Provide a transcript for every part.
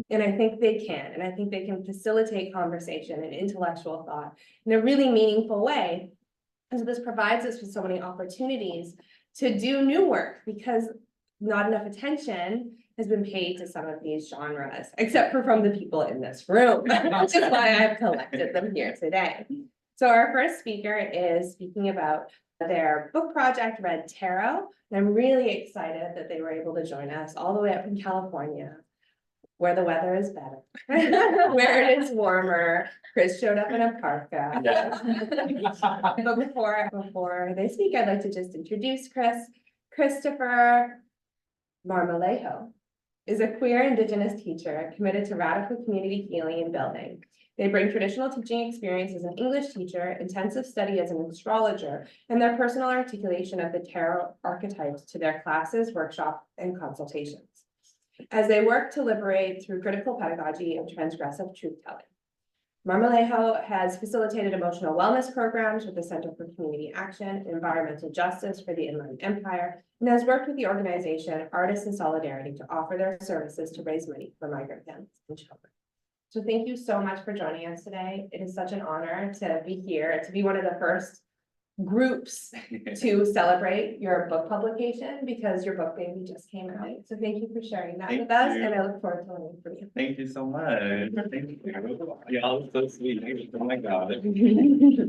And I think they can, and I think they can facilitate conversation and intellectual thought in a really meaningful way. And so this provides us with so many opportunities to do new work, because not enough attention has been paid to some of these genres, except for from the people in this room, which is why I've collected them here today. So our first speaker is speaking about their book project, Red Tarot. And I'm really excited that they were able to join us all the way up from California, where the weather is better, where it is warmer. Chris showed up in a parka. Yeah. But before they speak, I'd like to just introduce Chris. Christopher Marmolejo is a queer Indigenous teacher committed to radical community healing and building. They bring traditional teaching experience as an English teacher, intensive study as an astrologer, and their personal articulation of the tarot archetypes to their classes, workshops, and consultations, as they work to liberate through critical pedagogy and transgressive truth-telling. Marmolejo has facilitated emotional wellness programs with the Center for Community Action and Environmental Justice for the Inland Empire, and has worked with the organization Artists in Solidarity to offer their services to raise money for migrant families and children. So thank you so much for joining us today. It is such an honor to be here, to be one of the first groups to celebrate your book publication, because your book baby just came out. So thank you for sharing that with us, and I look forward to learning from you. Thank you so much. Thank you. Y'all so sweet. Oh my God.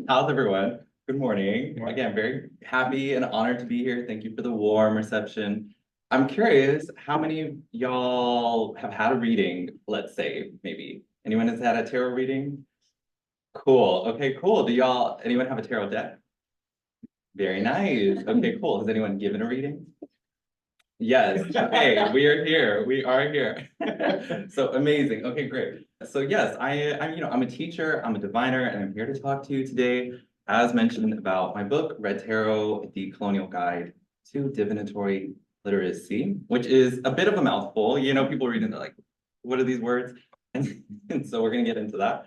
How's everyone? Good morning. Again, very happy and honored to be here. Thank you for the warm reception. I'm curious, how many of y'all have had a reading, let's say, maybe? Anyone has had a tarot reading? Cool. Okay, cool. Anyone have a tarot deck? Very nice. Okay, cool. Has anyone given a reading? Yes. Okay, we are here. We are here. So amazing. Okay, great. So yes, I'm a teacher, I'm a diviner, and I'm here to talk to you today, as mentioned, about my book, Red Tarot, a Decolonial Guide to Divinatory Literacy, which is a bit of a mouthful. You know, people read it, they're like, what are these words? And so we're gonna get into that.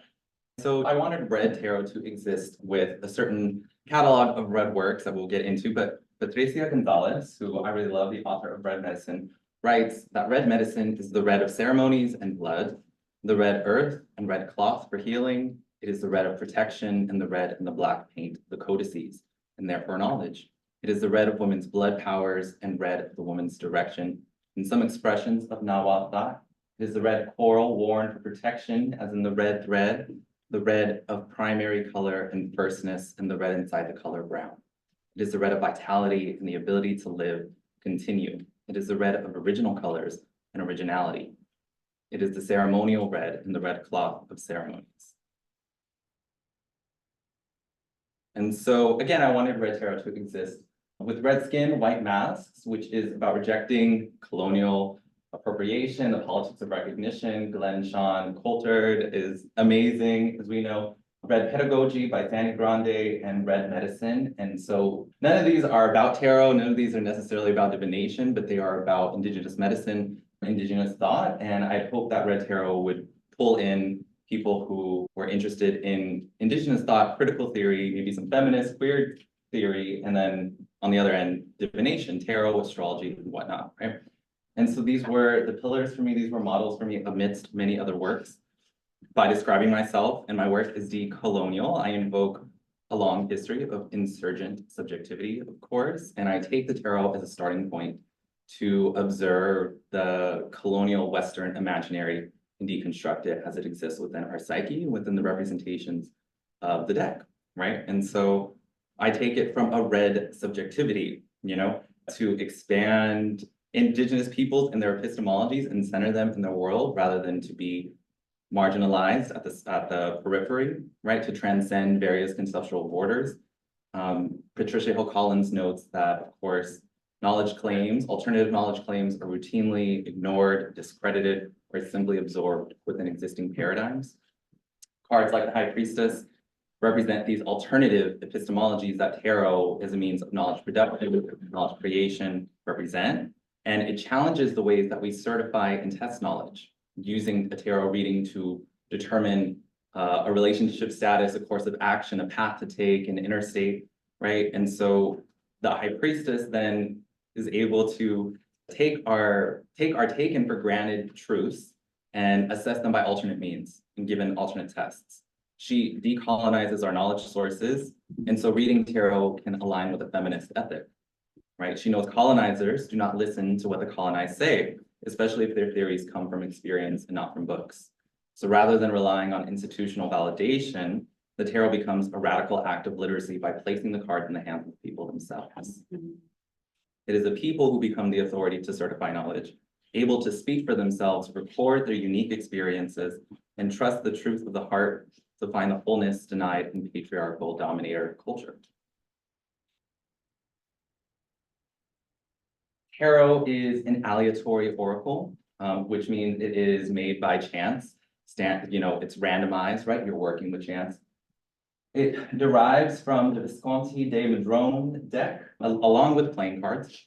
So I wanted Red Tarot to exist with a certain catalog of red works that we'll get into, but Patricia Gonzalez, who I really love, the author of Red Medicine, writes that red medicine is the red of ceremonies and blood, the red earth and red cloth for healing. It is the red of protection, and the red and the black paint, the codices, and therefore knowledge. It is the red of women's blood powers and red of the woman's direction. In some expressions of Nahuatl, it is the red coral worn for protection, as in the red thread, the red of primary color and firstness, and the red inside the color brown. It is the red of vitality and the ability to live, continue. It is the red of original colors and originality. It is the ceremonial red and the red cloth of ceremonies. And so, again, I wanted Red Tarot to exist with red skin, white masks, which is about rejecting colonial appropriation, the politics of recognition. Glenn Sean Coulthard is amazing, as we know. Red Pedagogy by Fanny Grande, and Red Medicine. And so none of these are about tarot, none of these are necessarily about divination, but they are about Indigenous medicine, Indigenous thought. And I hope that Red Tarot would pull in people who were interested in Indigenous thought, critical theory, maybe some feminist, queer theory, and then on the other end, divination, tarot, astrology, and whatnot, right? And so these were the pillars for me, these were models for me amidst many other works. By describing myself and my work as decolonial, I invoke a long history of insurgent subjectivity, of course, and I take the tarot as a starting point to observe the colonial Western imaginary and deconstruct it as it exists within our psyche, within the representations of the deck, right? And so I take it from a red subjectivity, to expand Indigenous peoples and their epistemologies and center them in the world, rather than to be marginalized at the periphery, right? To transcend various conceptual borders. Patricia Hill Collins notes that, of course, knowledge claims, alternative knowledge claims, are routinely ignored, discredited, or simply absorbed within existing paradigms. Cards like the High Priestess represent these alternative epistemologies that tarot, as a means of knowledge production, knowledge creation, represent. And it challenges the ways that we certify and test knowledge, using a tarot reading to determine a relationship status, a course of action, a path to take, an inner state, right? And so the High Priestess then is able to take our taken for granted truths and assess them by alternate means and given alternate tests. She decolonizes our knowledge sources, and so reading tarot can align with a feminist ethic, right? She knows colonizers do not listen to what the colonized say, especially if their theories come from experience and not from books. So rather than relying on institutional validation, the tarot becomes a radical act of literacy by placing the cards in the hands of people themselves. It is the people who become the authority to certify knowledge, able to speak for themselves, record their unique experiences, and trust the truth of the heart to find the wholeness denied in patriarchal dominator culture. Tarot is an aleatory oracle, which means it is made by chance. It's randomized, right? You're working with chance. It derives from the Visconti de Madrone deck, along with playing cards.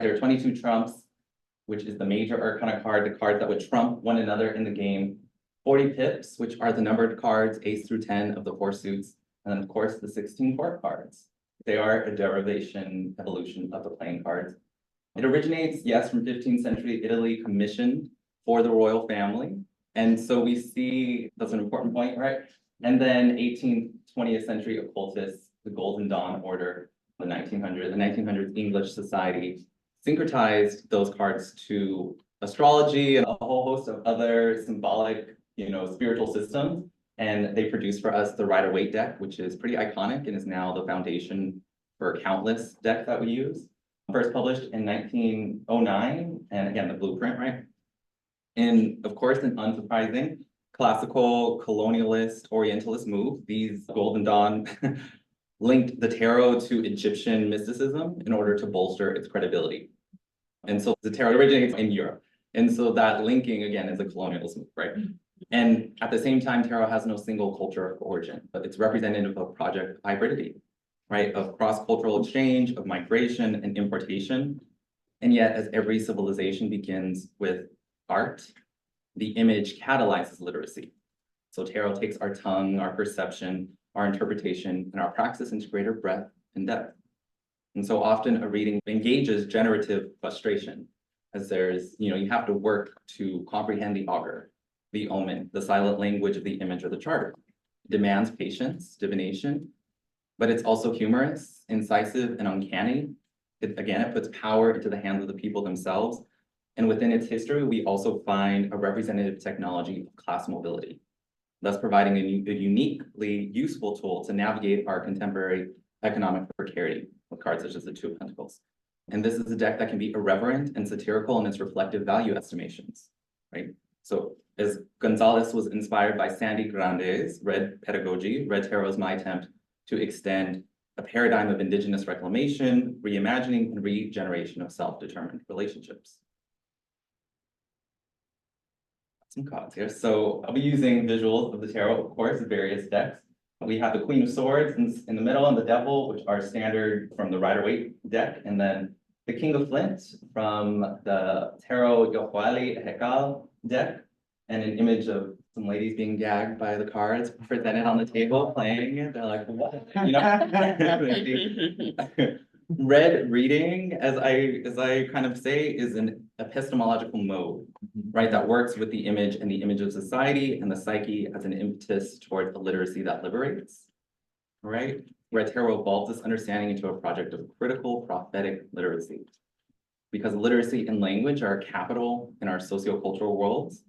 There are 22 trumps, which is the major arcana card, the cards that would trump one another in the game. 40 pips, which are the numbered cards, ace through 10 of the 4 suits, and then of course the 16 court cards. They are a derivation, evolution of the playing cards. It originates, yes, from 15th century Italy, commissioned for the royal family. And so we see, that's an important point, right? And then 18th, 20th century occultists, the Golden Dawn Order, the 1900s English society, syncretized those cards to astrology and a whole host of other symbolic, spiritual systems. And they produced for us the Rider-Waite deck, which is pretty iconic and is now the foundation for countless decks that we use. First published in 1909, and again, the blueprint, right? And of course, an unsurprising classical colonialist orientalist move. These Golden Dawn linked the tarot to Egyptian mysticism in order to bolster its credibility. And so the tarot originates in Europe. And so that linking, again, is a colonialist move, right? And at the same time, tarot has no single culture of origin, but it's representative of project hybridity, right? Of cross-cultural exchange, of migration and importation. And yet, as every civilization begins with art, the image catalyzes literacy. So tarot takes our tongue, our perception, our interpretation, and our praxis into greater breadth and depth. And so often a reading engages generative frustration, as there's, you have to work to comprehend the augur, the omen, the silent language of the image or the chart. It demands patience, divination, but it's also humorous, incisive, and uncanny. It puts power into the hands of the people themselves. And within its history, we also find a representative technology of class mobility, thus providing a uniquely useful tool to navigate our contemporary economic precarity with cards such as the Two of Pentacles. And this is a deck that can be irreverent and satirical in its reflective value estimations, right? So as Gonzalez was inspired by Sandy Grande's Red Pedagogy, Red Tarot is my attempt to extend a paradigm of indigenous reclamation, reimagining, and regeneration of self-determined relationships. Some cards here. So I'll be using visuals of the tarot, of course, in various decks. We have the Queen of Swords in the middle and the Devil, which are standard from the Rider-Waite deck, and then the King of Flint from the Tarot Yohuali Hekal deck, and an image of some ladies being gagged by the cards presented on the table playing it. They're like, what? Red reading, as I kind of say, is an epistemological mode, right? That works with the image and the image of society and the psyche as an impetus towards a literacy that liberates, right? Red Tarot evolves this understanding into a project of critical prophetic literacy. Because literacy and language are capital in our sociocultural worlds,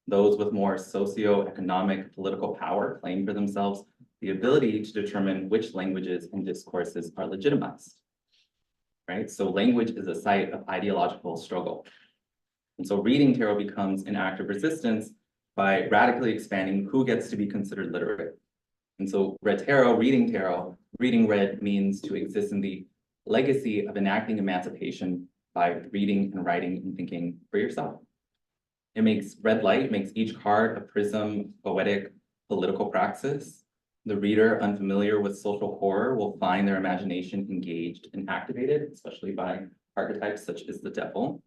those with more socioeconomic political power claim for themselves the ability to determine which languages and discourses are legitimized, right? So language is a site of ideological struggle. And so reading tarot becomes an act of resistance by radically expanding who gets to be considered literate. And so Red Tarot, reading red means to exist in the legacy of enacting emancipation by reading and writing and thinking for yourself. It makes red light, makes each card a prism, poetic, political praxis. The reader unfamiliar with social horror will find their imagination engaged and activated, especially by archetypes such as the Devil.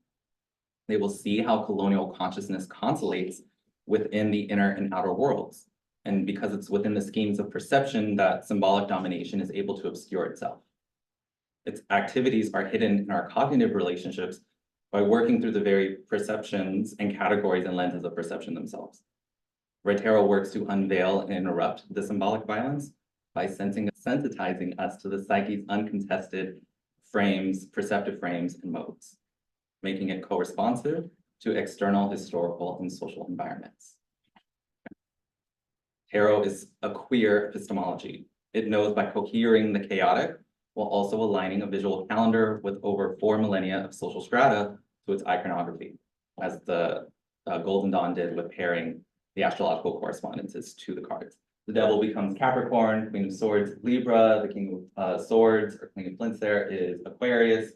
They will see how colonial consciousness consolates within the inner and outer worlds. And because it's within the schemes of perception that symbolic domination is able to obscure itself. Its activities are hidden in our cognitive relationships, by working through the very perceptions and categories and lenses of perception themselves. Red Tarot works to unveil and interrupt the symbolic violence by sensitizing us to the psyche's uncontested frames, perceptive frames, and modes, making it co-responsive to external historical and social environments. Tarot is a queer epistemology. It knows by cohering the chaotic while also aligning a visual calendar with over 4 millennia of social strata to its iconography, as the Golden Dawn did with pairing the astrological correspondences to the cards. The devil becomes Capricorn, Queen of Swords, Libra, the King of Swords, or Queen of Flints there is Aquarius.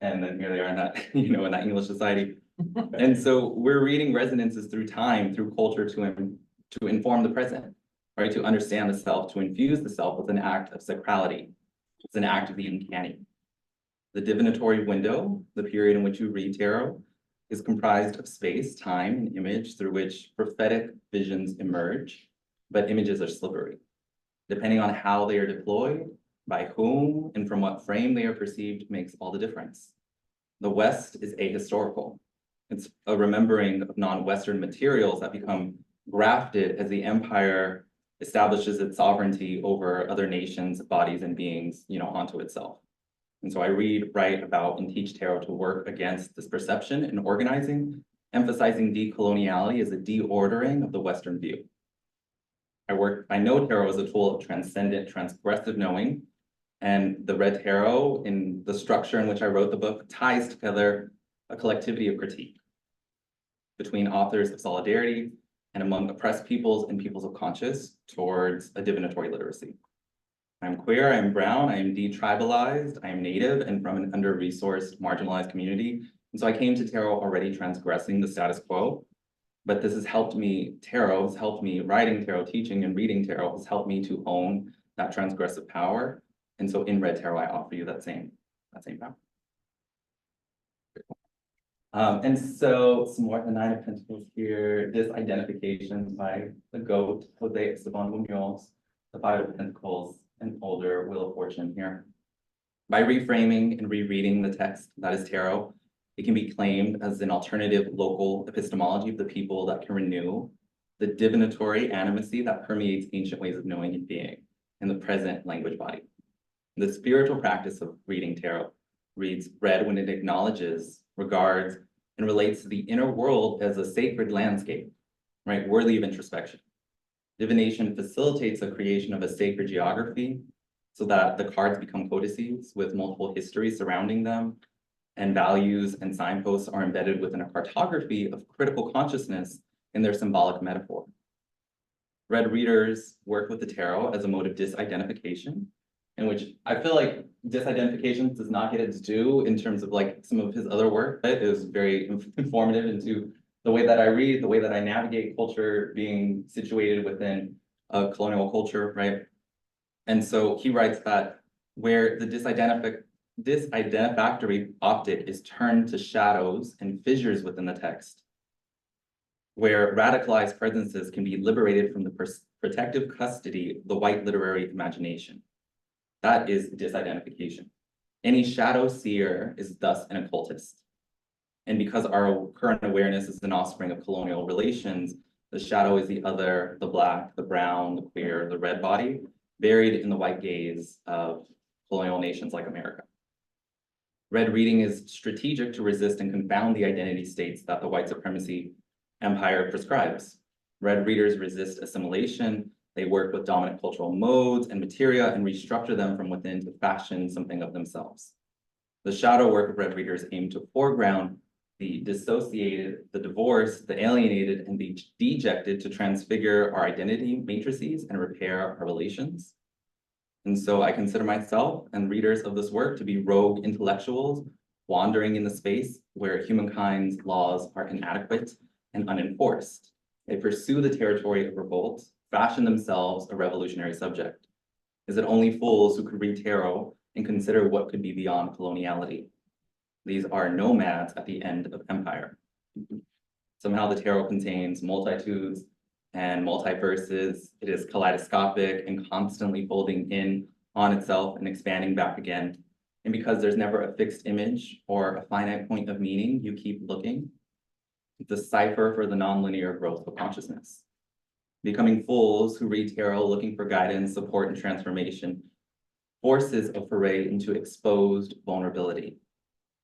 And then here they are in that, in that English society. And so we're reading resonances through time, through culture to inform the present, right? To understand the self, to infuse the self with an act of sacrality. It's an act of the uncanny. The divinatory window, the period in which you read tarot, is comprised of space, time, and image through which prophetic visions emerge, but images are slippery. Depending on how they are deployed, by whom, and from what frame they are perceived makes all the difference. The West is ahistorical. It's a remembering of non-Western materials that become grafted as the empire establishes its sovereignty over other nations, bodies, and beings, onto itself. And so I read, write about, and teach tarot to work against this perception and organizing, emphasizing decoloniality as a deordering of the Western view. I know tarot as a tool of transcendent, transgressive knowing, and the Red Tarot, in the structure in which I wrote the book, ties together a collectivity of critique between authors of solidarity and among oppressed peoples and peoples of conscience towards a divinatory literacy. I'm queer, I'm brown, I am detribalized, I am native and from an under-resourced, marginalized community. And so I came to tarot already transgressing the status quo, but this has helped me, tarot has helped me, writing tarot, teaching and reading tarot has helped me to own that transgressive power. And so in Red Tarot, I offer you that same power. And so some more, the Nine of Pentacles here, disidentification by the goat, Jose Esteban Munoz, the Five of Pentacles, an older Wheel of Fortune here. By reframing and rereading the text that is tarot, it can be claimed as an alternative local epistemology of the people that can renew the divinatory animacy that permeates ancient ways of knowing and being in the present language body. The spiritual practice of reading tarot reads red when it acknowledges, regards, and relates to the inner world as a sacred landscape, right, worthy of introspection. Divination facilitates the creation of a sacred geography so that the cards become codices with multiple histories surrounding them, and values and signposts are embedded within a cartography of critical consciousness in their symbolic metaphor. Red readers work with the tarot as a mode of disidentification, in which I feel like disidentification does not get its due in terms of like some of his other work. It is very informative into the way that I read, the way that I navigate culture, being situated within a colonial culture, right? And so he writes that where the disidentificatory optic is turned to shadows and fissures within the text, where radicalized presences can be liberated from the protective custody of the white literary imagination. That is disidentification. Any shadow seer is thus an occultist. And because our current awareness is an offspring of colonial relations, the shadow is the other, the black, the brown, the queer, the red body, buried in the white gaze of colonial nations like America. Red reading is strategic to resist and confound the identity states that the white supremacy empire prescribes. Red readers resist assimilation. They work with dominant cultural modes and materia and restructure them from within to fashion something of themselves. The shadow work of red readers aim to foreground the dissociated, the divorced, the alienated, and the dejected to transfigure our identity matrices and repair our relations. And so I consider myself and readers of this work to be rogue intellectuals wandering in the space where humankind's laws are inadequate and unenforced. They pursue the territory of revolt, fashion themselves a revolutionary subject. Is it only fools who could read tarot and consider what could be beyond coloniality? These are nomads at the end of empire. Somehow the tarot contains multitudes and multiverses. It is kaleidoscopic and constantly folding in on itself and expanding back again. And because there's never a fixed image or a finite point of meaning, you keep looking. It's a cipher for the nonlinear growth of consciousness. Becoming fools who read tarot looking for guidance, support, and transformation forces a foray into exposed vulnerability,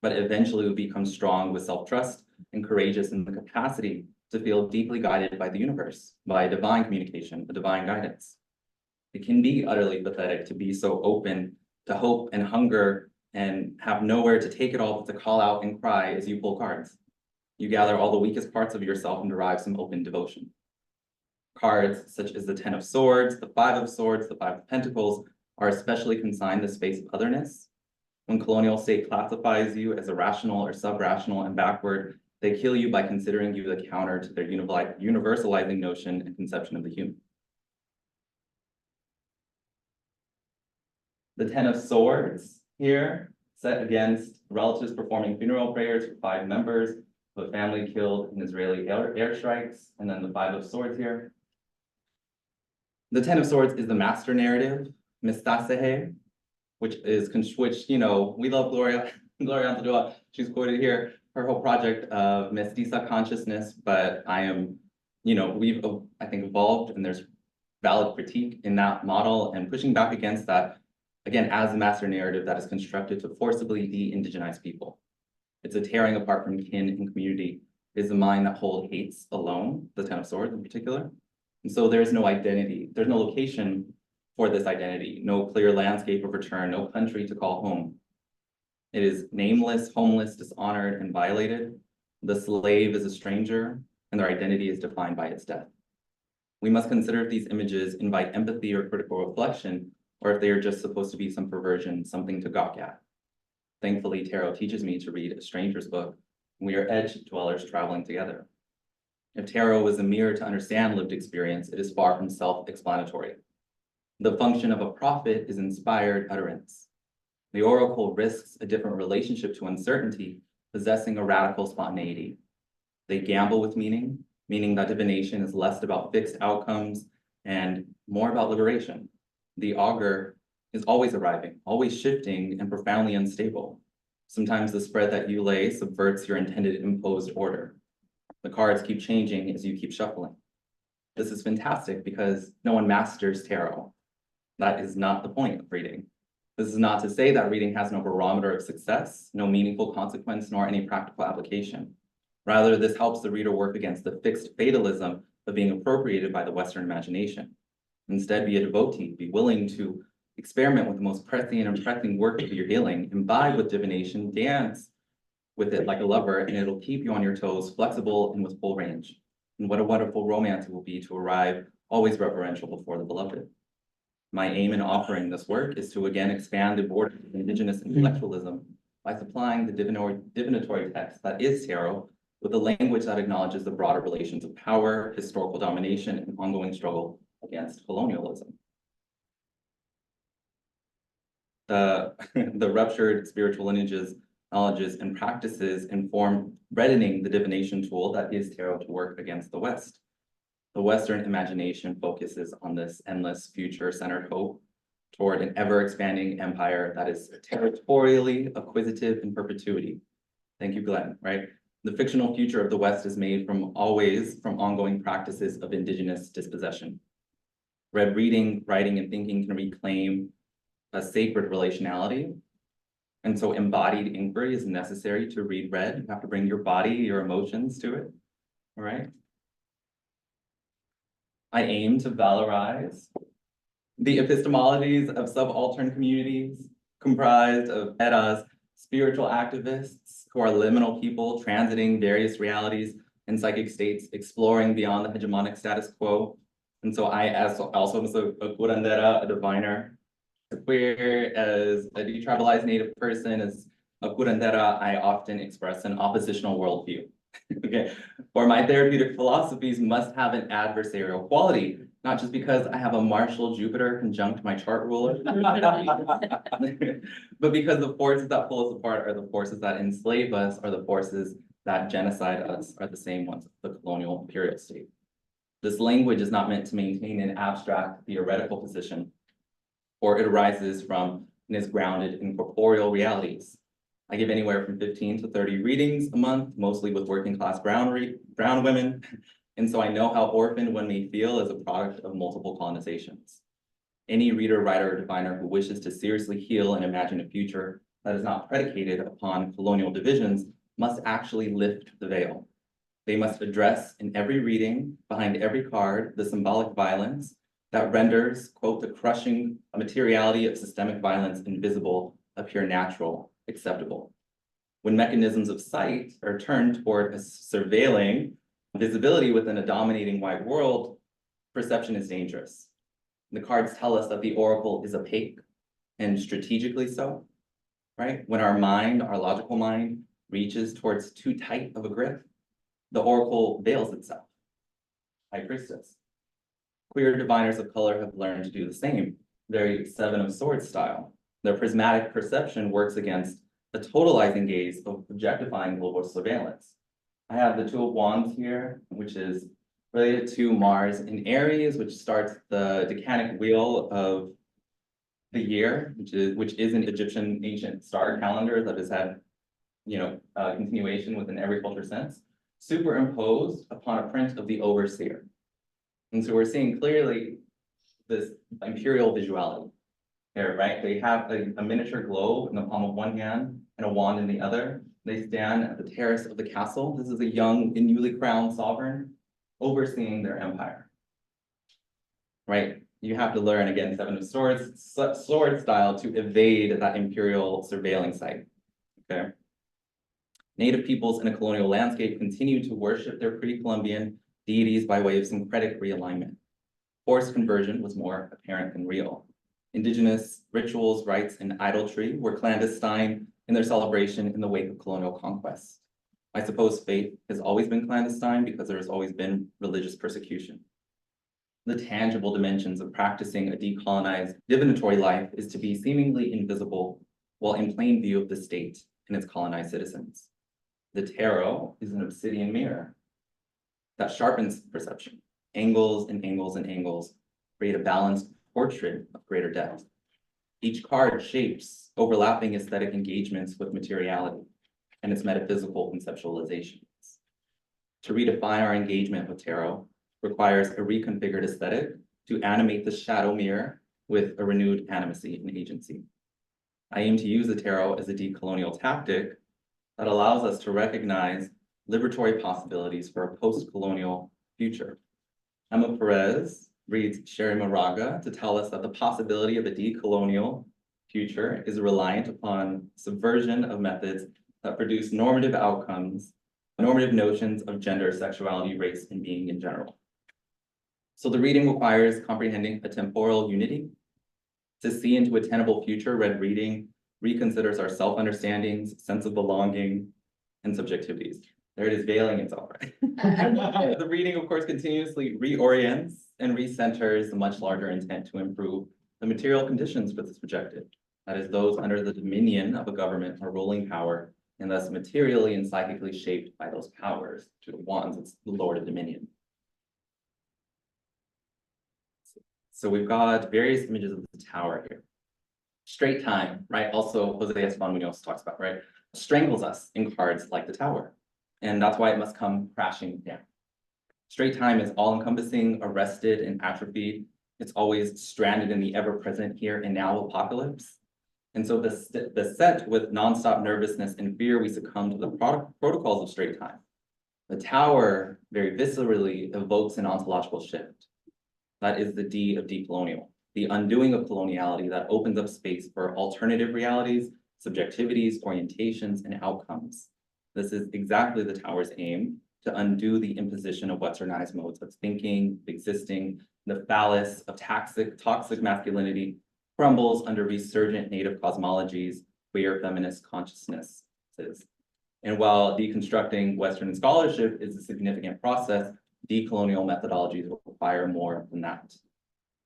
but eventually we become strong with self-trust and courageous in the capacity to feel deeply guided by the universe, by divine communication, the divine guidance. It can be utterly pathetic to be so open to hope and hunger and have nowhere to take it all but to call out and cry as you pull cards. You gather all the weakest parts of yourself and derive some open devotion. Cards such as the 10 of Swords, the 5 of Swords, the 5 of Pentacles are especially consigned to the space of otherness. When colonial state classifies you as irrational or sub-rational and backward, they kill you by considering you the counter to their universalizing notion and conception of the human. The 10 of Swords here, set against relatives performing funeral prayers for 5 members of a family killed in Israeli airstrikes, and then the 5 of Swords here. The 10 of Swords is the master narrative, Mistasehe, which, you know, we love Gloria Anzaldúa. She's quoted here, her whole project of mestiza consciousness, but I am, you know, we've, I think, evolved, and there's valid critique in that model, and pushing back against that, again, as a master narrative that is constructed to forcibly de-indigenize people. It's a tearing apart from kin and community. It is the mind that holds hates alone, the 10 of Swords in particular. And so there's no identity, there's no location for this identity, no clear landscape of return, no country to call home. It is nameless, homeless, dishonored, and violated. The slave is a stranger, and their identity is defined by its death. We must consider if these images invite empathy or critical reflection, or if they are just supposed to be some perversion, something to gawk at. Thankfully, tarot teaches me to read a stranger's book, and we are edge dwellers traveling together. If tarot is a mirror to understand lived experience, it is far from self-explanatory. The function of a prophet is inspired utterance. The oracle risks a different relationship to uncertainty, possessing a radical spontaneity. They gamble with meaning, meaning that divination is less about fixed outcomes and more about liberation. The augur is always arriving, always shifting, and profoundly unstable. Sometimes the spread that you lay subverts your intended imposed order. The cards keep changing as you keep shuffling. This is fantastic because no one masters tarot. That is not the point of reading. This is not to say that reading has no barometer of success, no meaningful consequence, nor any practical application. Rather, this helps the reader work against the fixed fatalism of being appropriated by the Western imagination. Instead, be a devotee, be willing to experiment with the most pressing and pressing work of your healing, imbibe with divination, dance with it like a lover, and it'll keep you on your toes, flexible and with full range. And what a wonderful romance it will be to arrive always reverential before the beloved. My aim in offering this work is to again expand the border of indigenous intellectualism by supplying the divinatory text that is tarot with a language that acknowledges the broader relations of power, historical domination, and ongoing struggle against colonialism. The ruptured spiritual lineages, knowledges, and practices inform reddening the divination tool that is tarot to work against the West. The Western imagination focuses on this endless future-centered hope toward an ever-expanding empire that is territorially acquisitive in perpetuity. Thank you, Glenn, right? The fictional future of the West is made from ongoing practices of indigenous dispossession. Read reading, writing, and thinking can reclaim a sacred relationality. And so embodied inquiry is necessary to read red. You have to bring your body, your emotions to it, all right? I aim to valorize the epistemologies of subaltern communities comprised of eras, spiritual activists who are liminal people transiting various realities and psychic states, exploring beyond the hegemonic status quo. And so I also am a curandera, a diviner, queer, as a detribalized Native person, as a curandera, I often express an oppositional worldview. Okay, or my therapeutic philosophies must have an adversarial quality, not just because I have a Martial Jupiter conjunct my chart ruler, but because the forces that pull us apart are the forces that enslave us, are the forces that genocide us, are the same ones, the colonial imperial state. This language is not meant to maintain an abstract theoretical position, or it arises from and is grounded in corporeal realities. I give anywhere from 15 to 30 readings a month, mostly with working class brown women. And so I know how orphaned one may feel as a product of multiple colonizations. Any reader, writer, or diviner who wishes to seriously heal and imagine a future that is not predicated upon colonial divisions must actually lift the veil. They must address in every reading, behind every card, the symbolic violence that renders, quote, the crushing materiality of systemic violence invisible, appear natural, acceptable. When mechanisms of sight are turned toward a surveilling visibility within a dominating white world, perception is dangerous. The cards tell us that the oracle is opaque and strategically so, right? When our mind, our logical mind, reaches towards too tight of a grip, the oracle veils itself. High Priestess. Queer diviners of color have learned to do the same, very Seven of Swords style. Their prismatic perception works against the totalizing gaze of objectifying global surveillance. I have the Two of Wands here, which is related to Mars in Aries, which starts the decanic wheel of the year, which is an Egyptian ancient star calendar that has had, continuation within every culture since, superimposed upon a print of the overseer. And so we're seeing clearly this imperial visuality here, right? They have a miniature globe in the palm of one hand and a wand in the other. They stand at the terrace of the castle. This is a young and newly crowned sovereign overseeing their empire, right? You have to learn, again, Seven of Swords, sword style to evade that imperial surveilling sight, okay? Native peoples in a colonial landscape continue to worship their pre-Columbian deities by way of syncretic realignment. Forced conversion was more apparent than real. Indigenous rituals, rites, and idolatry were clandestine in their celebration in the wake of colonial conquest. I suppose faith has always been clandestine because there has always been religious persecution. The tangible dimensions of practicing a decolonized divinatory life is to be seemingly invisible while in plain view of the state and its colonized citizens. The tarot is an obsidian mirror that sharpens perception. Angles and angles and angles create a balanced portrait of greater depth. Each card shapes overlapping aesthetic engagements with materiality and its metaphysical conceptualizations. To redefine our engagement with tarot requires a reconfigured aesthetic to animate the shadow mirror with a renewed animacy and agency. I aim to use the tarot as a decolonial tactic that allows us to recognize liberatory possibilities for a post-colonial future. Emma Perez reads Sherry Moraga to tell us that the possibility of a decolonial future is reliant upon subversion of methods that produce normative outcomes, normative notions of gender, sexuality, race, and being in general. So the reading requires comprehending a temporal unity. To see into a tenable future, read reading reconsiders our self-understandings, sense of belonging, and subjectivities. There it is, veiling itself, right? The reading, of course, continuously reorients and recenters the much larger intent to improve the material conditions for the subjective. That is, those under the dominion of a government or ruling power, and thus materially and psychically shaped by those powers. To the wands, it's the Lord of Dominion. So we've got various images of the tower here. Straight time, right? Also, Jose Esteban Munoz talks about, right? Strangles us in cards like the tower. And that's why it must come crashing down. Straight time is all-encompassing, arrested, and atrophied. It's always stranded in the ever-present here and now apocalypse. And so the set with nonstop nervousness and fear, we succumb to the protocols of straight time. The tower very viscerally evokes an ontological shift. That is the D of decolonial, the undoing of coloniality that opens up space for alternative realities, subjectivities, orientations, and outcomes. This is exactly the tower's aim, to undo the imposition of westernized modes of thinking, existing. The phallus of toxic masculinity crumbles under resurgent native cosmologies, queer feminist consciousnesses. And while deconstructing Western scholarship is a significant process, decolonial methodologies require more than that.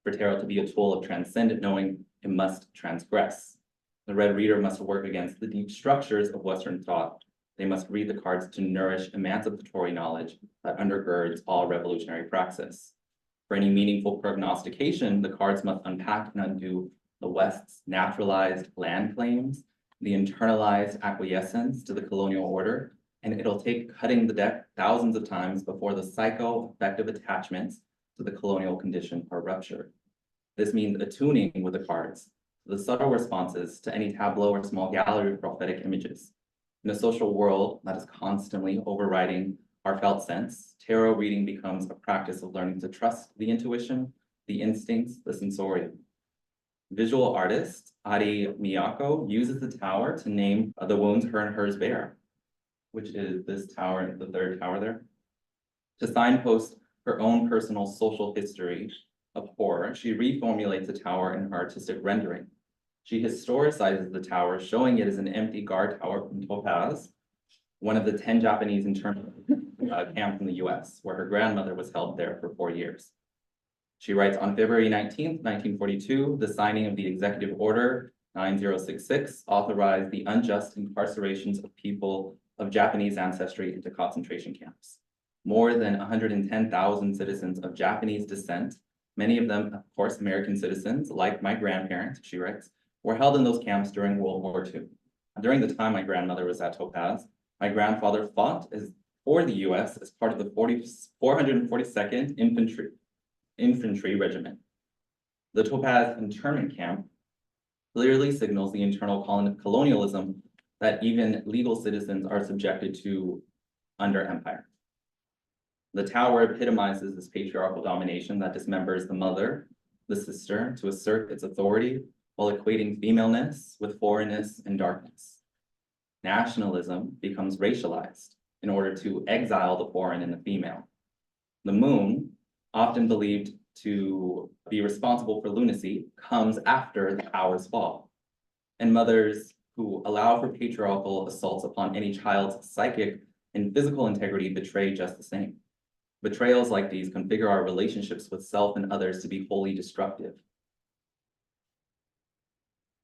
For tarot to be a tool of transcendent knowing, it must transgress. The red reader must work against the deep structures of Western thought. They must read the cards to nourish emancipatory knowledge that undergirds all revolutionary praxis. For any meaningful prognostication, the cards must unpack and undo the West's naturalized land claims, the internalized acquiescence to the colonial order, and it'll take cutting the deck thousands of times before the psycho-affective attachments to the colonial condition are ruptured. This means attuning with the cards, the subtle responses to any tableau or small gallery of prophetic images. In a social world that is constantly overriding our felt sense, tarot reading becomes a practice of learning to trust the intuition, the instincts, the sensorium. Visual artist Ari Miyako uses the tower to name the wounds her and hers bear, which is this tower, the third tower there, to signpost her own personal social history of horror. She reformulates the tower in her artistic rendering. She historicizes the tower, showing it as an empty guard tower from Topaz, one of the 10 Japanese internment camps in the US, where her grandmother was held there for 4 years. She writes, on February 19th, 1942, the signing of the Executive Order 9066 authorized the unjust incarcerations of people of Japanese ancestry into concentration camps. More than 110,000 citizens of Japanese descent, many of them, of course, American citizens, like my grandparents, she writes, were held in those camps during World War II. During the time my grandmother was at Topaz, my grandfather fought for the US as part of the 442nd Infantry Regiment. The Topaz internment camp clearly signals the internal colonialism that even legal citizens are subjected to under empire. The tower epitomizes this patriarchal domination that dismembers the mother, the sister, to assert its authority while equating femaleness with foreignness and darkness. Nationalism becomes racialized in order to exile the foreign and the female. The moon, often believed to be responsible for lunacy, comes after the tower's fall. And mothers who allow for patriarchal assaults upon any child's psychic and physical integrity betray just the same. Betrayals like these configure our relationships with self and others to be wholly destructive.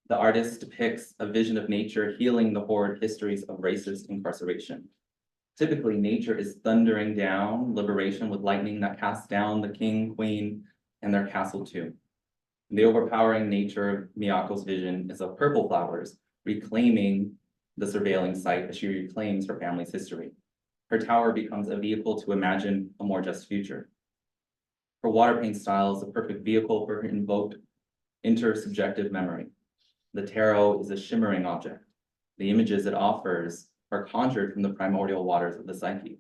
The artist depicts a vision of nature healing the horrid histories of racist incarceration. Typically, nature is thundering down liberation with lightning that casts down the king, queen, and their castle too. The overpowering nature of Miyako's vision is of purple flowers, reclaiming the surveilling site as she reclaims her family's history. Her tower becomes a vehicle to imagine a more just future. Her water paint style is a perfect vehicle for her invoked intersubjective memory. The tarot is a shimmering object. The images it offers are conjured from the primordial waters of the psyche.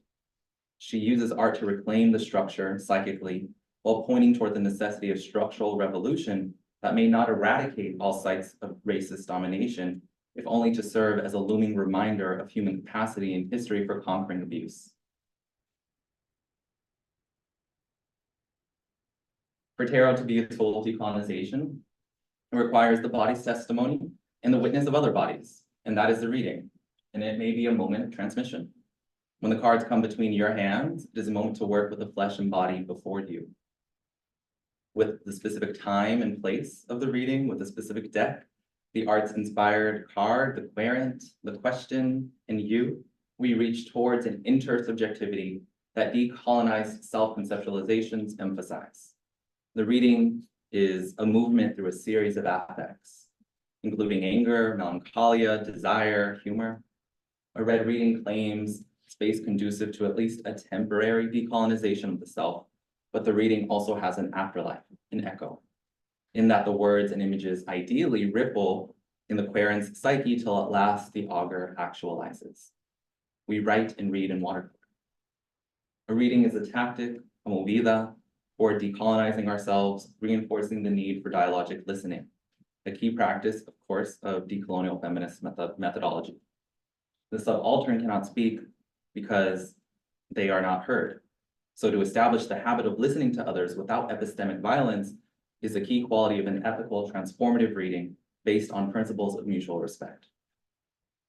She uses art to reclaim the structure psychically while pointing toward the necessity of structural revolution that may not eradicate all sites of racist domination, if only to serve as a looming reminder of human capacity and history for conquering abuse. For tarot to be a tool of decolonization, it requires the body's testimony and the witness of other bodies, and that is the reading. And it may be a moment of transmission. When the cards come between your hands, it is a moment to work with the flesh and body before you. With the specific time and place of the reading, with the specific deck, the arts-inspired card, the querent, the question, and you, we reach towards an intersubjectivity that decolonized self-conceptualizations emphasize. The reading is a movement through a series of affects, including anger, melancholia, desire, humor. A read reading claims space conducive to at least a temporary decolonization of the self, but the reading also has an afterlife, an echo, in that the words and images ideally ripple in the querent's psyche till at last the augur actualizes. We write and read in watercolor. A reading is a tactic, a movida, for decolonizing ourselves, reinforcing the need for dialogic listening, a key practice, of course, of decolonial feminist methodology. The subaltern cannot speak because they are not heard. So to establish the habit of listening to others without epistemic violence is a key quality of an ethical, transformative reading based on principles of mutual respect.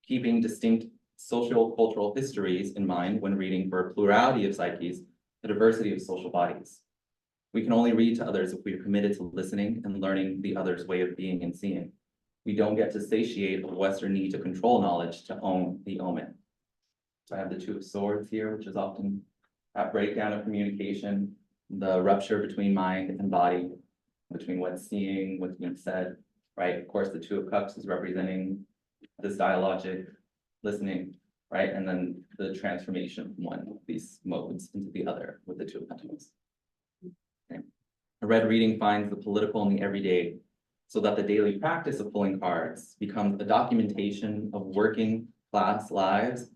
Keeping distinct social cultural histories in mind when reading for a plurality of psyches, a diversity of social bodies. We can only read to others if we are committed to listening and learning the other's way of being and seeing. We don't get to satiate a Western need to control knowledge to own the omen. So I have the Two of Swords here, which is often that breakdown of communication, the rupture between mind and body, between what's seeing, what's being said. right? Of course, the Two of Cups is representing this dialogic listening, right? And then the transformation from one of these modes into the other with the Two of Pentacles. Okay. A red reading finds the political in the everyday, so that the daily practice of pulling cards becomes a documentation of working class lives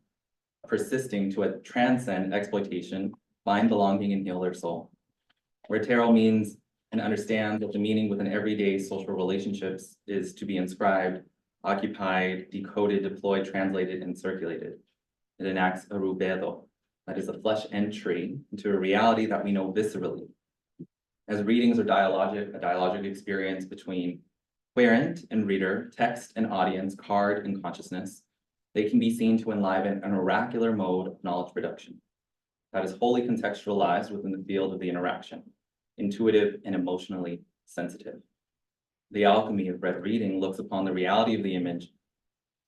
persisting to transcend exploitation, find belonging, and heal their soul. Where tarot means and understand that the meaning within everyday social relationships is to be inscribed, occupied, decoded, deployed, translated, and circulated. It enacts a rubedo, that is a flesh entry into a reality that we know viscerally. As readings are dialogic, a dialogic experience between querent and reader, text and audience, card and consciousness, they can be seen to enliven an oracular mode of knowledge production that is wholly contextualized within the field of the interaction, intuitive and emotionally sensitive. The alchemy of red reading looks upon the reality of the image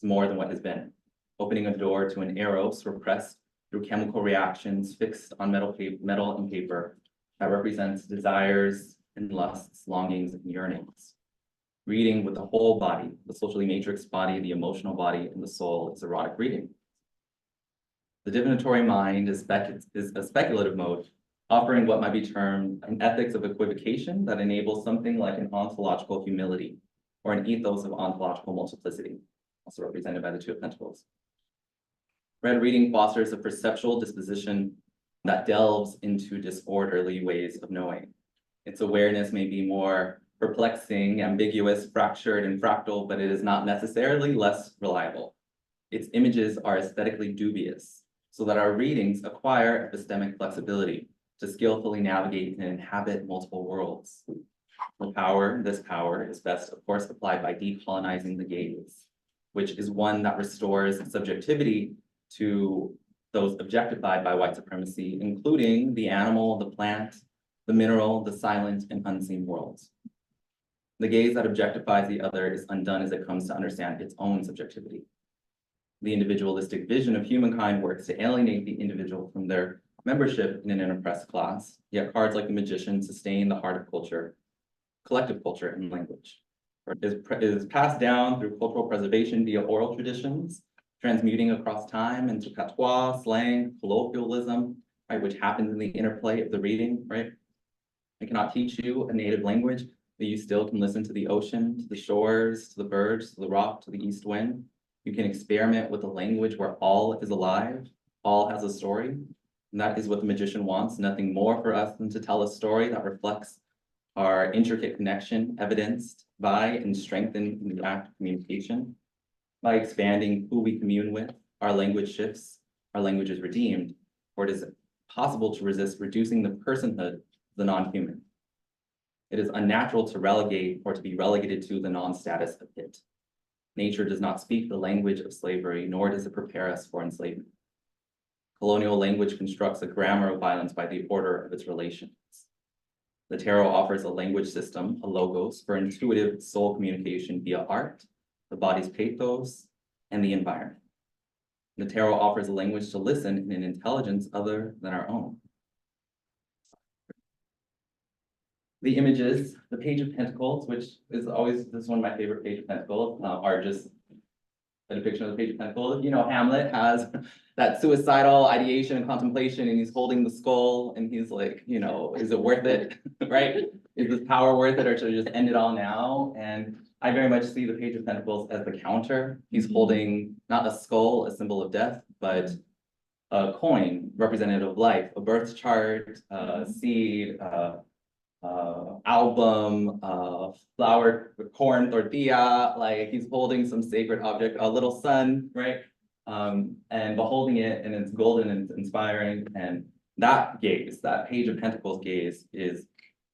as more than what has been, opening a door to an eros repressed through chemical reactions fixed on metal and paper that represents desires and lusts, longings, and yearnings. Reading with the whole body, the socially matrixed body, the emotional body, and the soul is erotic reading. The divinatory mind is a speculative mode, offering what might be termed an ethics of equivocation that enables something like an ontological humility or an ethos of ontological multiplicity, also represented by the Two of Pentacles. Red reading fosters a perceptual disposition that delves into disorderly ways of knowing. Its awareness may be more perplexing, ambiguous, fractured, and fractal, but it is not necessarily less reliable. Its images are aesthetically dubious, so that our readings acquire epistemic flexibility to skillfully navigate and inhabit multiple worlds. This power is best, of course, applied by decolonizing the gaze, which is one that restores subjectivity to those objectified by white supremacy, including the animal, the plant, the mineral, the silent, and unseen worlds. The gaze that objectifies the other is undone as it comes to understand its own subjectivity. The individualistic vision of humankind works to alienate the individual from their membership in an oppressed class, yet cards like the Magician sustain the heart of culture, collective culture, and language. It is passed down through cultural preservation via oral traditions, transmuting across time into patois, slang, colloquialism, right, which happens in the interplay of the reading, right? I cannot teach you a native language, but you still can listen to the ocean, to the shores, to the birds, to the rock, to the east wind. You can experiment with a language where all is alive, all has a story. And that is what the Magician wants, nothing more for us than to tell a story that reflects our intricate connection, evidenced by and strengthened in the act of communication. By expanding who we commune with, our language shifts, our language is redeemed, or it is possible to resist reducing the personhood of the non-human. It is unnatural to relegate or to be relegated to the non-status of it. Nature does not speak the language of slavery, nor does it prepare us for enslavement. Colonial language constructs a grammar of violence by the order of its relations. The tarot offers a language system, a logos, for intuitive soul communication via art, the body's pathos, and the environment. The tarot offers a language to listen in an intelligence other than our own. The images, the Page of Pentacles, which is always, this is one of my favorite Page of Pentacles, are just a depiction of the Page of Pentacles. You know, Hamlet has that suicidal ideation and contemplation, and he's holding the skull, and he's like, you know, is it worth it, right? Is this power worth it, or should I just end it all now? And I very much see the Page of Pentacles as the counter. He's holding not a skull, a symbol of death, but a coin representative of life, a birth chart, a seed, album, flour, corn tortilla, like he's holding some sacred object, a little sun, right? And beholding it, and it's golden and it's inspiring. And that gaze, that Page of Pentacles gaze, is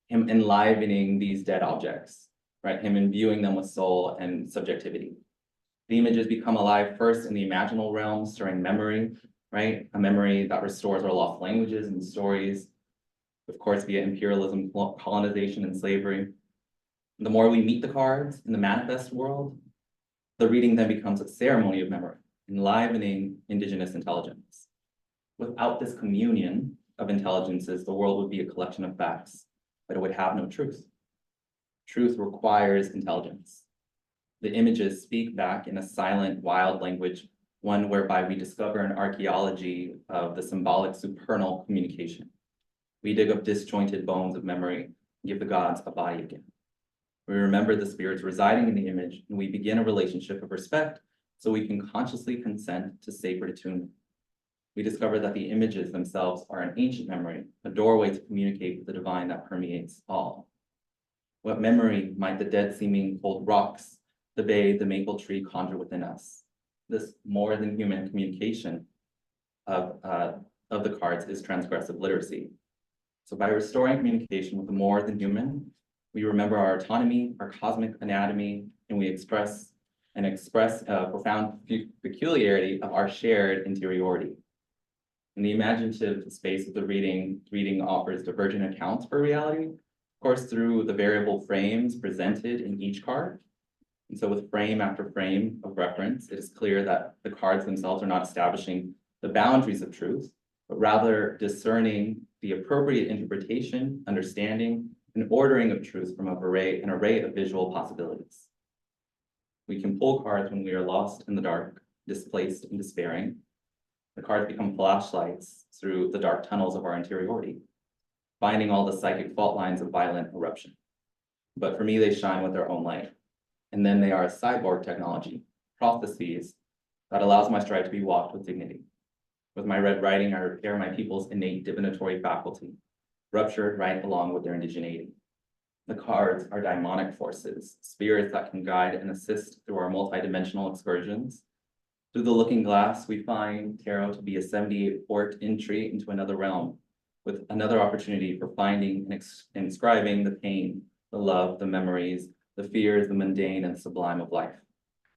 him enlivening these dead objects, right? Him imbuing them with soul and subjectivity. The images become alive first in the imaginal realm, stirring memory, right? A memory that restores our lost languages and stories, of course, via imperialism, colonization, and slavery. The more we meet the cards in the manifest world, the reading then becomes a ceremony of memory, enlivening indigenous intelligence. Without this communion of intelligences, the world would be a collection of facts, but it would have no truth. Truth requires intelligence. The images speak back in a silent, wild language, one whereby we discover an archaeology of the symbolic supernal communication. We dig up disjointed bones of memory and give the gods a body again. We remember the spirits residing in the image, and we begin a relationship of respect so we can consciously consent to sacred attunement. We discover that the images themselves are an ancient memory, a doorway to communicate with the divine that permeates all. What memory might the dead seeming cold rocks, the bay, the maple tree conjure within us? This more than human communication of the cards is transgressive literacy. So by restoring communication with the more than human, we remember our autonomy, our cosmic anatomy, and we express a profound peculiarity of our shared interiority. In the imaginative space of the reading offers divergent accounts for reality, of course, through the variable frames presented in each card. And so with frame after frame of reference, it is clear that the cards themselves are not establishing the boundaries of truth, but rather discerning the appropriate interpretation, understanding, and ordering of truth from an array of visual possibilities. We can pull cards when we are lost in the dark, displaced and despairing. The cards become flashlights through the dark tunnels of our interiority, finding all the psychic fault lines of violent eruption. But for me, they shine with their own light. And then they are a cyborg technology, prophecies, that allows my stride to be walked with dignity. With my red writing, I repair my people's innate divinatory faculty, ruptured right along with their indigeneity. The cards are daimonic forces, spirits that can guide and assist through our multidimensional excursions. Through the looking glass, we find tarot to be a 78-port entry into another realm, with another opportunity for finding and inscribing the pain, the love, the memories, the fears, the mundane and sublime of life.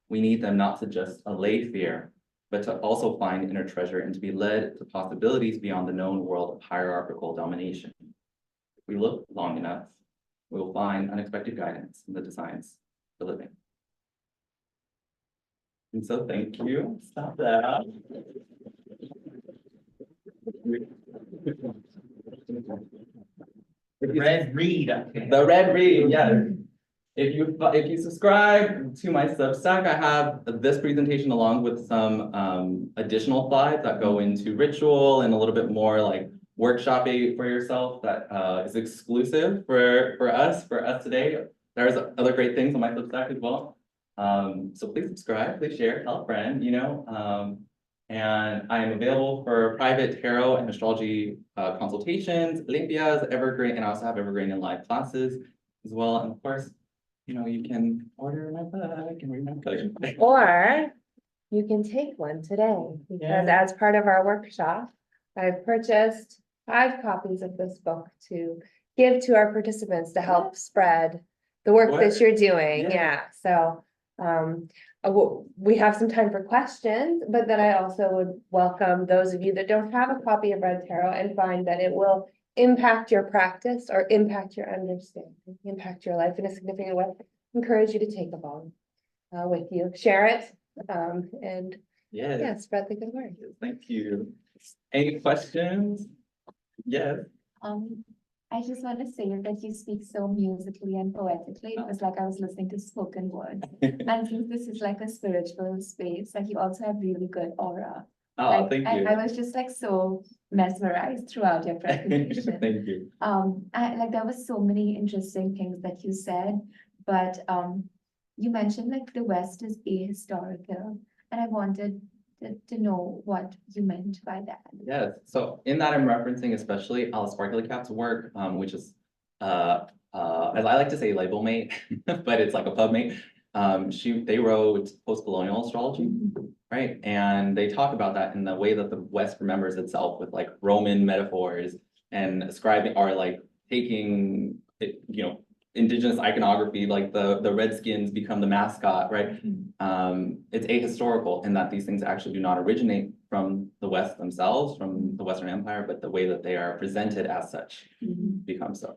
We need them not to just allay fear, but to also find inner treasure and to be led to possibilities beyond the known world of hierarchical domination. If we look long enough, we will find unexpected guidance in the designs for living. And so thank you. Stop that. The red read. The red read, yes. If you subscribe to my Substack, I have this presentation along with some additional slides that go into ritual and a little bit more like workshopping for yourself that is exclusive for us today. There's other great things on my Substack as well. So please subscribe, please share, tell a friend, and I am available for private tarot and astrology consultations, limpias, evergreen, and I also have evergreen and live classes as well. And of course, you can order my book and read my collection. Or you can take one today, because as part of our workshop, I've purchased 5 copies of this book to give to our participants to help spread the work that you're doing. Yeah. So we have some time for questions, but then I also would welcome those of you that don't have a copy of Red Tarot and find that it will impact your practice or impact your understanding, impact your life in a significant way. Encourage you to take a volume with you, share it, and spread the good word. Thank you. Any questions? Yes. I just want to say that you speak so musically and poetically. It was like I was listening to spoken words. And since this is like a spiritual space, like you also have really good aura. Oh, thank you. I was just like so mesmerized throughout your presentation. Thank you. There was so many interesting things that you said, but you mentioned like the West is ahistorical, and I wanted to know what you meant by that. Yes, so in that I'm referencing especially Alice Barkley-Cap's work, which is, as I like to say, label mate, but it's like a pub mate. They wrote post-colonial astrology, right? And they talk about that in the way that the West remembers itself with like Roman metaphors and ascribing or like taking, indigenous iconography, like the Redskins become the mascot, right? It's ahistorical in that these things actually do not originate from the West themselves, from the Western Empire, but the way that they are presented as such becomes so.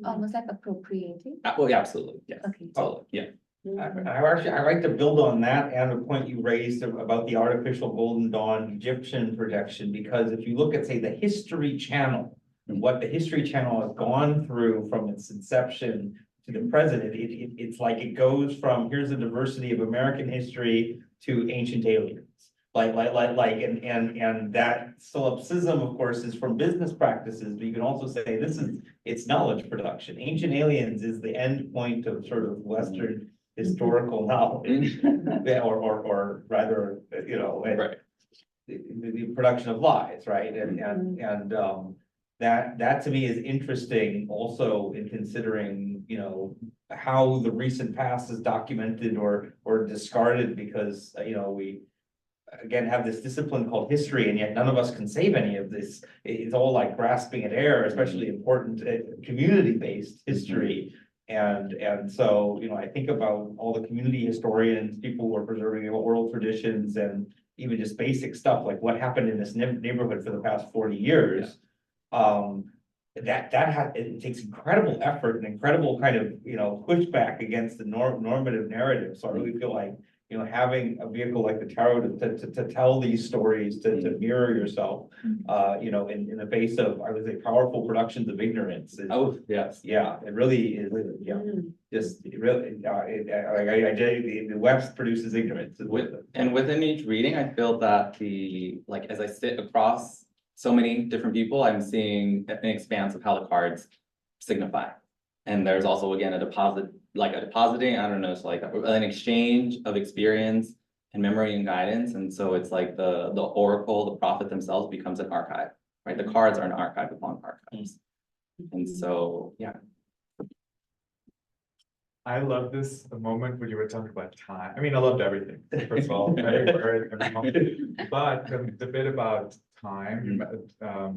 Almost like appropriating. Well, yeah, absolutely, yes. Okay. Totally, yeah. I like to build on that and the point you raised about the artificial golden dawn Egyptian projection, because if you look at, say, the History Channel and what the History Channel has gone through from its inception to the present. It's like it goes from, here's a diversity of American history to ancient aliens. And that solipsism, of course, is from business practices, but you can also say it's knowledge production. Ancient aliens is the end point of sort of Western historical knowledge, or rather, Right. the production of lies, right? And that to me is interesting also in considering, how the recent past is documented or discarded because, we again have this discipline called history, and yet none of us can save any of this. It's all like grasping at air, especially important community-based history. And so, I think about all the community historians, people who are preserving oral traditions, and even just basic stuff like what happened in this neighborhood for the past 40 years. It takes incredible effort and incredible kind of, pushback against the normative narrative. So I really feel like, having a vehicle like the tarot to tell these stories, to mirror yourself, in the face of, I would say, powerful productions of ignorance. Oh, yes. Yeah, it really is, just it really, the West produces ignorance. And within each reading, I feel that as I sit across so many different people, I'm seeing an expanse of how the cards signify. And there's also, again, a depositing, I don't know, so like an exchange of experience and memory and guidance. And so it's like the oracle, the prophet themselves becomes an archive, right? The cards are an archive upon archives. And so, yeah. I love the moment when you were talking about time. I mean, I loved everything, first of all, every word, every moment. But the bit about time,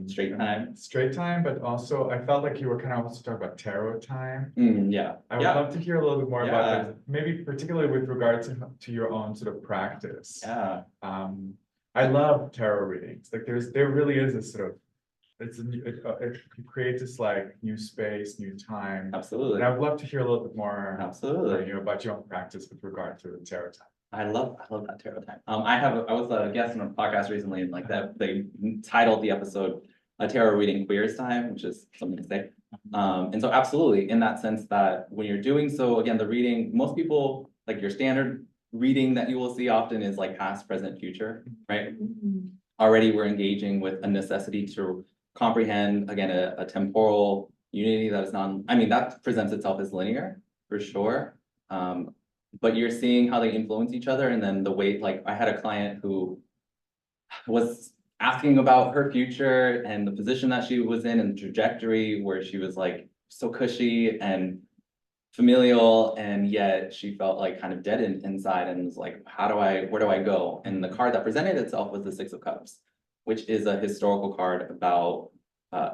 straight time, but also I felt like you were kind of also talking about tarot time. Yeah. I would love to hear a little bit more about that, maybe particularly with regard to your own sort of practice. Yeah. I love tarot readings. Like there really is a sort of, it creates this like new space, new time. Absolutely. And I would love to hear a little bit more. Absolutely. About your own practice with regard to the tarot time. I love that tarot time. I was a guest on a podcast recently, and like that they titled the episode "A Tarot Reading Queers Time," which is something to say. And so absolutely, in that sense that when you're doing so, again, the reading, most people, like your standard reading that you will see often is like past, present, future, right? Already we're engaging with a necessity to comprehend, again, a temporal unity that is that presents itself as linear, for sure. But you're seeing how they influence each other, and then the way, like I had a client who was asking about her future and the position that she was in and the trajectory where she was like so cushy and familial, and yet she felt like kind of dead inside and was like, where do I go? And the card that presented itself was the Six of Cups, which is a historical card about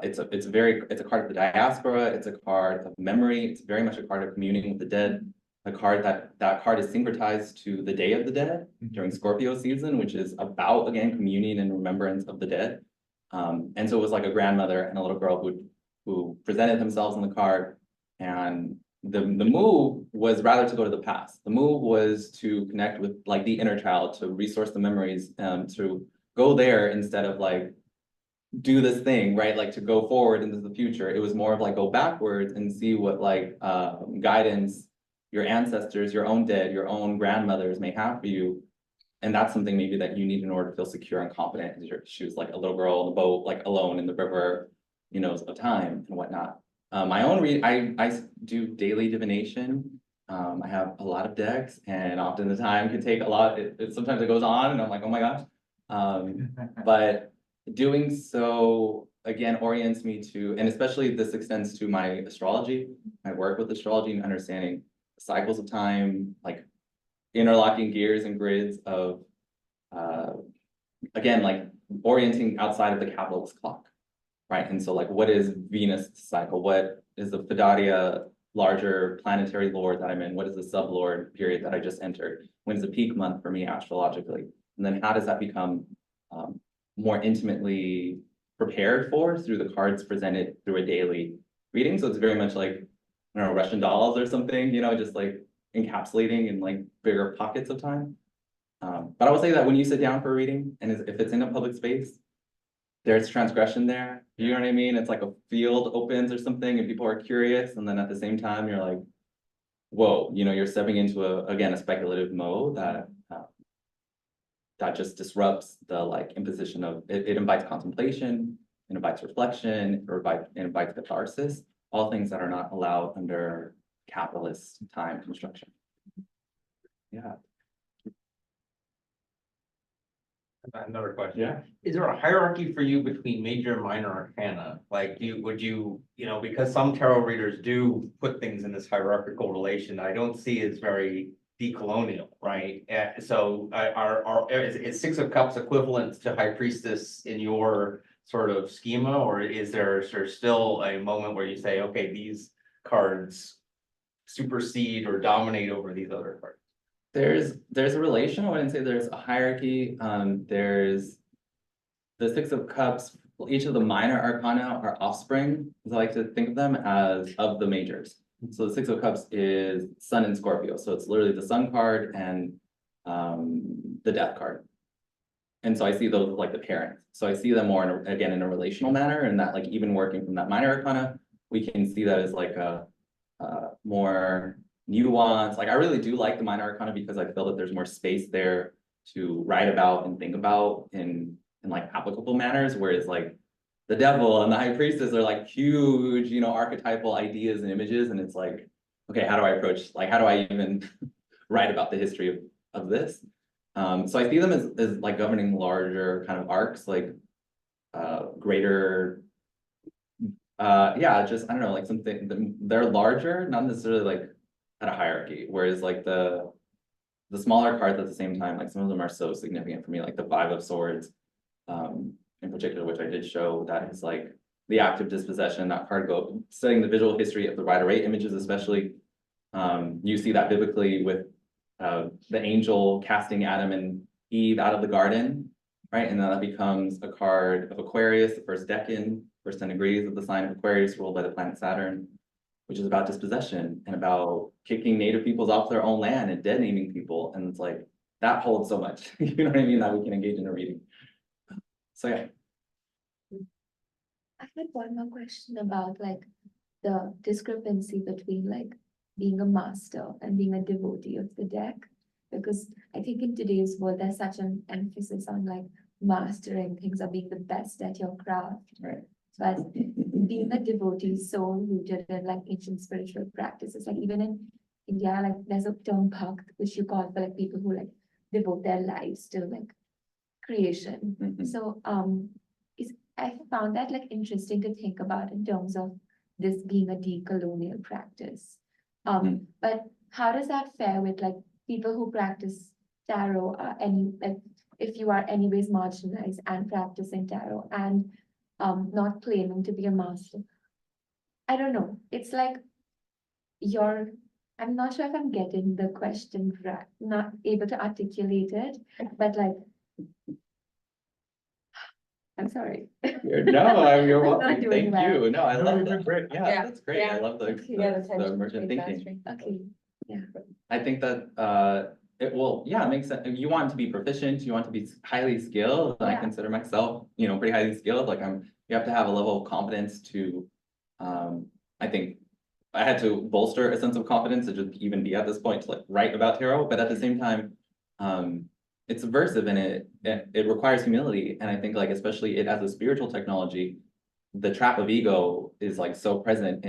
it's a card of the diaspora, it's a card of memory, it's very much a card of communing with the dead. A card that card is syncretized to the Day of the Dead during Scorpio season, which is about, again, communion and remembrance of the dead. And so it was like a grandmother and a little girl who presented themselves on the card. And the move was rather to go to the past. The move was to connect with like the inner child, to resource the memories, to go there instead of like do this thing, right? Like to go forward into the future. It was more of like go backwards and see what like guidance your ancestors, your own dead, your own grandmothers may have for you. And that's something maybe that you need in order to feel secure and confident. She was like a little girl on the boat, like alone in the river, of time and whatnot. My own I do daily divination. I have a lot of decks, and often the time can take a lot. Sometimes it goes on and I'm like, oh my gosh. But doing so, again, orients me to, and especially this extends to my astrology, my work with astrology and understanding cycles of time, like interlocking gears and grids of, again, like orienting outside of the capitalist clock, right? And so like, what is Venus cycle? What is the Fadaria larger planetary lord that I'm in? What is the sublord period that I just entered? When is the peak month for me astrologically? And then how does that become more intimately prepared for through the cards presented through a daily reading? So it's very much like, I don't know, Russian dolls or something, just like encapsulating in like bigger pockets of time. But I will say that when you sit down for a reading, and if it's in a public space, there's transgression there. You know what I mean? It's like a field opens or something and people are curious. And then at the same time, you're like, whoa, you're stepping into a speculative mode that just disrupts the like imposition of it invites contemplation, it invites reflection, or it invites catharsis, all things that are not allowed under capitalist time construction. Yeah. Another question. Yeah. Is there a hierarchy for you between major and minor arcana? Like, would you, because some tarot readers do put things in this hierarchical relation, I don't see it's very decolonial, right? So is Six of Cups equivalent to High Priestess in your sort of schema, or is there still a moment where you say, okay, these cards supersede or dominate over these other cards? There's a relation. I wouldn't say there's a hierarchy. There's the Six of Cups. Each of the minor arcana are offspring, as I like to think of them, as of the majors. So the Six of Cups is Sun and Scorpio. So it's literally the Sun card and the Death card. And so I see those like the parents. So I see them more in a relational manner, and that like even working from that minor arcana, we can see that as like a more nuance. Like I really do like the minor arcana because I feel that there's more space there to write about and think about in like applicable manners, whereas like the devil and the high priestess are like huge, archetypal ideas and images, and it's like, okay, how do I approach, like how do I even write about the history of this? So I see them as like governing larger kind of arcs, like greater just I don't know, like something they're larger, not necessarily like at a hierarchy, whereas like the smaller cards at the same time, like some of them are so significant for me, like the Five of Swords in particular, which I did show, that is like the active dispossession, that card studying the visual history of the Rider-Waite images especially. You see that biblically with the angel casting Adam and Eve out of the garden, right? And then that becomes a card of Aquarius, the first decan, first 10 degrees of the sign of Aquarius ruled by the planet Saturn, which is about dispossession and about kicking native peoples off their own land and dead naming people. And it's like, that holds so much, you know what I mean, that we can engage in a reading. So yeah. I had one more question about like the discrepancy between like being a master and being a devotee of the deck. Because I think in today's world, there's such an emphasis on like mastering things or being the best at your craft. Right. But being a devotee is so rooted in like ancient spiritual practices. Like even in India, like there's a term bhakt, which you call for like people who like devote their lives to like creation. So I found that like interesting to think about in terms of this being a decolonial practice. But how does that fare with like people who practice tarot like if you are anyways marginalized and practicing tarot and not claiming to be a master? I don't know. It's like I'm not sure if I'm getting the question right, not able to articulate it, but like, I'm sorry. You're Not welcome. doing Thank you. well. No, I No, love you're doing that. great. Yeah, that's great. I love the emergent thinking. Okay, I think that it makes sense. If you want to be proficient, you want to be highly skilled, and I Yeah. consider myself, pretty highly skilled. Like you have to have a level of confidence to I think I had to bolster a sense of confidence to just even be at this point to like write about tarot, but at the same time, it's subversive and it requires humility. And I think like especially it as a spiritual technology, the trap of ego is like so present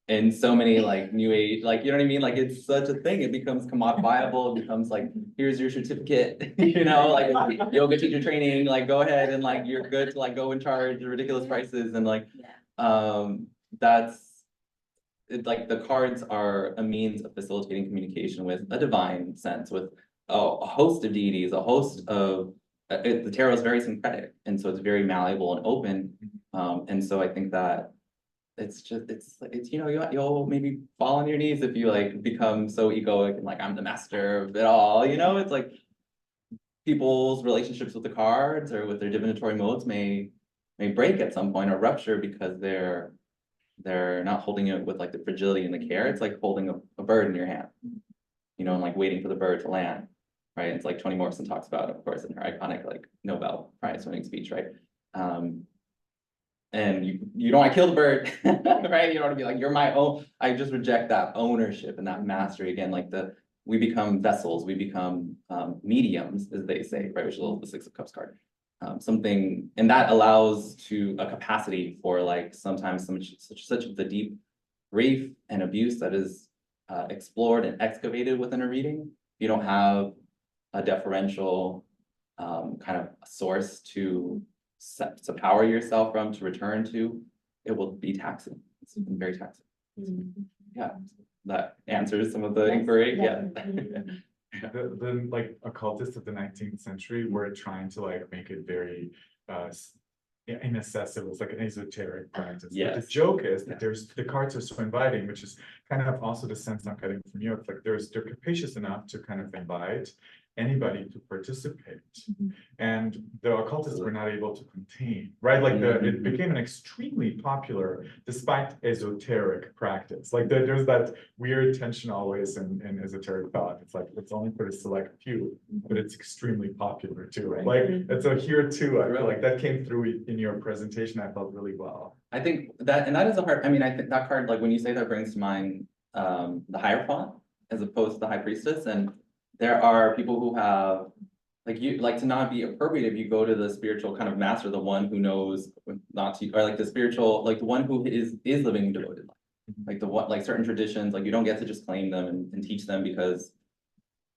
in so many like new age, like, you know what I mean? Like it's such a thing, it becomes commodifiable, it becomes like, here's your certificate, like yoga teacher training, like go ahead and like, you're good to like go and charge ridiculous prices. And like, like the cards are a means of facilitating communication with a divine sense, with a host of deities, a host of, the tarot is very syncretic. And so it's very malleable and open. And so I think that it's you'll maybe fall on your knees if you like become so egoic and like I'm the master of it all, it's like people's relationships with the cards or with their divinatory modes may break at some point or rupture because they're not holding it with like the fragility and the care. It's like holding a bird in your hand, and like waiting for the bird to land, right? It's like Toni Morrison talks about, of course, in her iconic like Nobel Prize winning speech, right? And you don't want to kill the bird, right? You don't want to be like, you're my own, I just reject that ownership and that mastery again, like we become vessels, we become mediums, as they say, right, which is the Six of Cups card. Something, and that allows to a capacity for like sometimes such of the deep grief and abuse that is explored and excavated within a reading. You don't have a deferential kind of source to power yourself from, to return to, it will be taxing. It's very taxing. Yeah, that answers some of the inquiry. Yeah. The like occultists of the 19th century were trying to like make it very inaccessible. It's like an esoteric practice. But the joke is that the cards are so inviting, which is kind of also the sense I'm getting from you. It's like they're capacious enough to kind of invite anybody to participate. And the occultists were not able to contain, right? Like it became an extremely popular, despite esoteric practice. Like there's that weird tension always in esoteric thought. It's like, it's only for the select few, but it's extremely popular too. Right. Like, and so here too, I feel like that came through in your presentation. I felt really well. I think that, and that is a hard, I mean, I think that card, like when you say that, brings to mind the Hierophant as opposed to the High Priestess. And there are people who have, like to not be appropriative, you go to the spiritual kind of master, the one who knows not to, or like the spiritual, like the one who is living a devoted life. Like the what, like certain traditions, like you don't get to just claim them and teach them because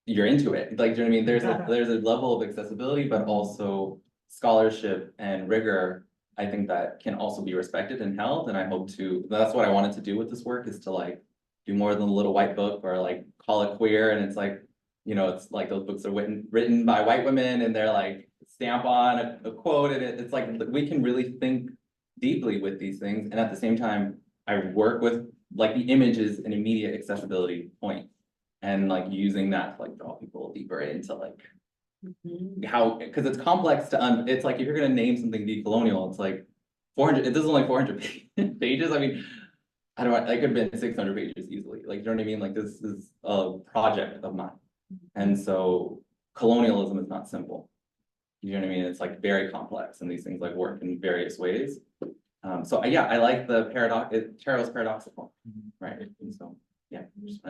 you're into it. Like, do you know what I mean? There's a level of accessibility, but also scholarship and rigor, I think that can also be respected and held. And I hope that's what I wanted to do with this work, is to like do more than a little white book or like call it queer. And it's like, you know, it's like those books are written by white women and they're like stamp on a quote, and it's like we can really think deeply with these things. And at the same time, I work with like the image is an immediate accessibility point, and like using that to like draw people deeper into like how, because it's complex to it's like if you're gonna name something decolonial, it's like 400, this is only 400 pages. I mean, I don't know, it could have been 600 pages easily. Like, you know what I mean? Like this is a project of mine. And so colonialism is not simple. You know what I mean? It's like very complex, and these things like work in various ways. So yeah, I like the paradox, tarot's paradoxical, right? And so yeah, just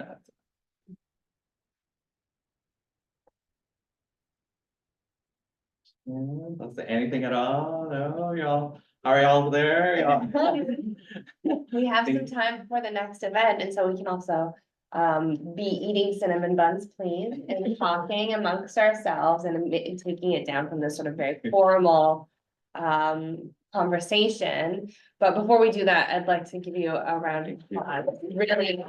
let's say anything at all? No, y'all, are y'all there? We have some time before the next event, and so we can also be eating cinnamon buns, please, and talking amongst ourselves and taking it down from this sort of very formal conversation. But before we do that, I'd like to give you a round of applause. Really.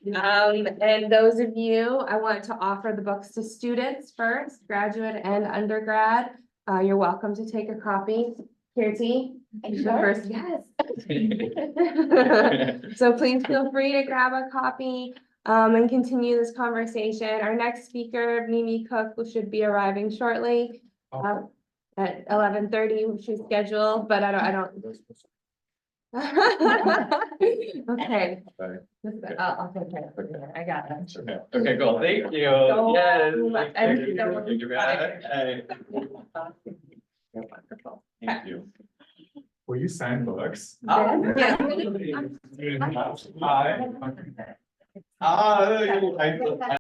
And those of you, I want to offer the books to students first, graduate and undergrad. You're welcome to take a copy. Kirti, the first, yes. So please feel free to grab a copy and continue this conversation. Our next speaker, Mimi Cook, who should be arriving shortly at 11:30. She's scheduled, but I don't. Okay. I'll take care of it. I got it. Okay, cool. Thank you. So Yes. much. Thank you. Thank you. Will you sign books? Yeah. Hi. I